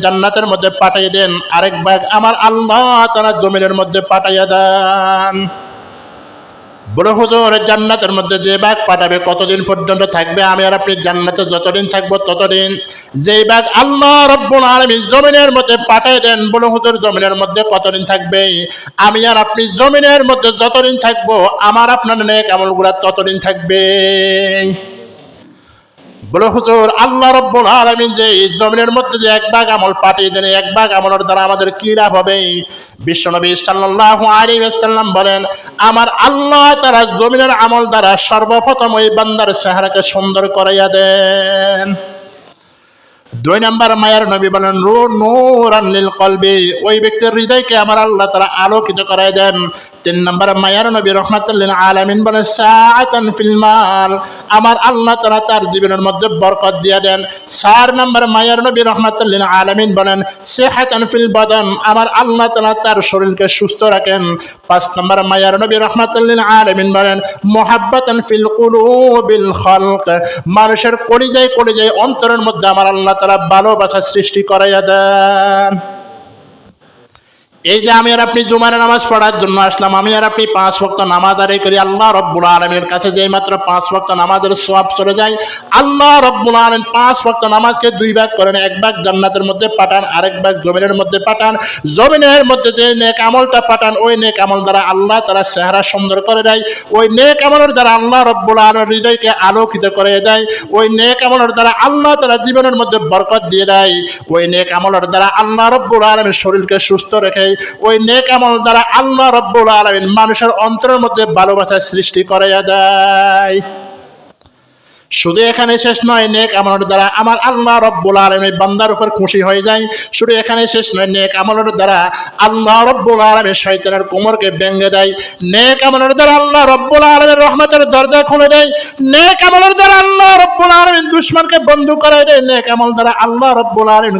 জান্নাতের মধ্যে পাঠিয়ে দেন, আরেক ভাগ আমার আল্লাহ তাআলা জমিনের মধ্যে পাঠাইয়া দেন। বলে হুজুর জান্নাতের মধ্যে যে ভাগ পাঠাবে কতদিন পর্যন্ত থাকবে? আমি আর আপনি জান্নাতে যতদিন থাকবো ততদিন। যেই ভাগ আল্লাহ রাব্বুল আলামিন জমিনের মধ্যে পাঠিয়ে দেন, বলে হুজুর জমিনের মধ্যে কতদিন থাকবে? আমি আর আপনি জমিনের মধ্যে যতদিন থাকবো আমার আপনার নেক আমলগুলা ততদিন থাকবে। বলে হুজুর আল্লাহ রাব্বুল আলামিন যে জমিনের মধ্যে যে এক ভাগ আমল পাঠিয়ে দেন, এক ভাগ আমলের দ্বারা আমাদের কি লাভ হবে? বিশ্বনবী সাল্লাল্লাহু আলাইহি ওয়াসাল্লাম বলেন, আমার আল্লাহ তাআলা জমিনের আমল দ্বারা সর্বপ্রথম ওই বান্দার চেহারাকে সুন্দর করাইয়া দেন। 2 নাম্বার মায়ার নবী বলেন নূরান লিল কলবি, ওই ব্যক্তির হৃদয়কে আমার আল্লাহ তাআলা আলোকিত করায় দেন। 3 নাম্বার মায়ার নবী রাহমাতুল লিল আলামিন বলেন সাআতান ফিল মাল, আমার আল্লাহ তাআলা তার জীবনের মধ্যে বরকত দিয়ে দেন। 4 নাম্বার মায়ার নবী রাহমাতুল লিল আলামিন বলেন সিহাতান ফিল বাদান, আমার আল্লাহ তাআলা তার শরীরকে সুস্থ রাখেন। 5 নাম্বার মায়ার নবী রাহমাতুল লিল আলামিন বলেন মুহাব্বাতান ফিল কুলুবিল খালক, মানুষের কলিজায় অন্তরের মধ্যে আমার আল্লাহ তারা ভালোবাসার সৃষ্টি করাইয়া দেন। এই যে আমি আর আপনি জুমার নামাজ পড়ার জন্য আসলাম, আমি আর আপনি 5 ওয়াক্ত নামাজ আদায় করি, আল্লাহ রাব্বুল আলামিনের কাছে যেই মাত্র 5 ওয়াক্ত নামাজের সওয়াব চলে যায়, আল্লাহ রাব্বুল আলামিন 5 ওয়াক্ত নামাজকে 2 ভাগ করেন, এক ভাগ জান্নাতের মধ্যে পাঠান, আরেক ভাগ জমিনের মধ্যে পাঠান। জমিনের মধ্যে যে নেক আমলটা পাঠান, ওই নেক আমল দ্বারা আল্লাহ তাআলা চেহারা সুন্দর করে দেয়, ওই নেক আমলের দ্বারা আল্লাহ রাব্বুল আলামিন হৃদয়কে আলোকিত করে দেয়, ওই নেক আমলের দ্বারা আল্লাহ তাআলা জীবনের মধ্যে বরকত দিয়ে দেয়, ওই নেক আমলের দ্বারা আল্লাহ রাব্বুল আলামিন শরীরকে সুস্থ রাখে, ওই নেক আমল দ্বারা আল্লাহ রাব্বুল আলামিন মানুষের অন্তরের মধ্যে ভালোবাসার সৃষ্টি করাইয়া দেয়। শুধু এখানে শেষ নয়, নেক আমলের দ্বারা আমার আল্লাহ রাব্বুল আলামিন বান্দার উপর খুশি হয়ে যায়। শুধু এখানে শেষ নয়, নেক আমলের দ্বারা আল্লাহ রাব্বুল আলামিন শয়তানের কোমরকে ভেঙে দেয়, নেক আমলের দ্বারা আল্লাহ রাব্বুল আলামিন রহমতের দরজা খুলে দেয়, নেক আমলের দ্বারা আল্লাহ রাব্বুল আলামিন দুশমনকে বন্ধ করে দেয়, নেক আমল দ্বারা আল্লাহ রাব্বুল আলামিন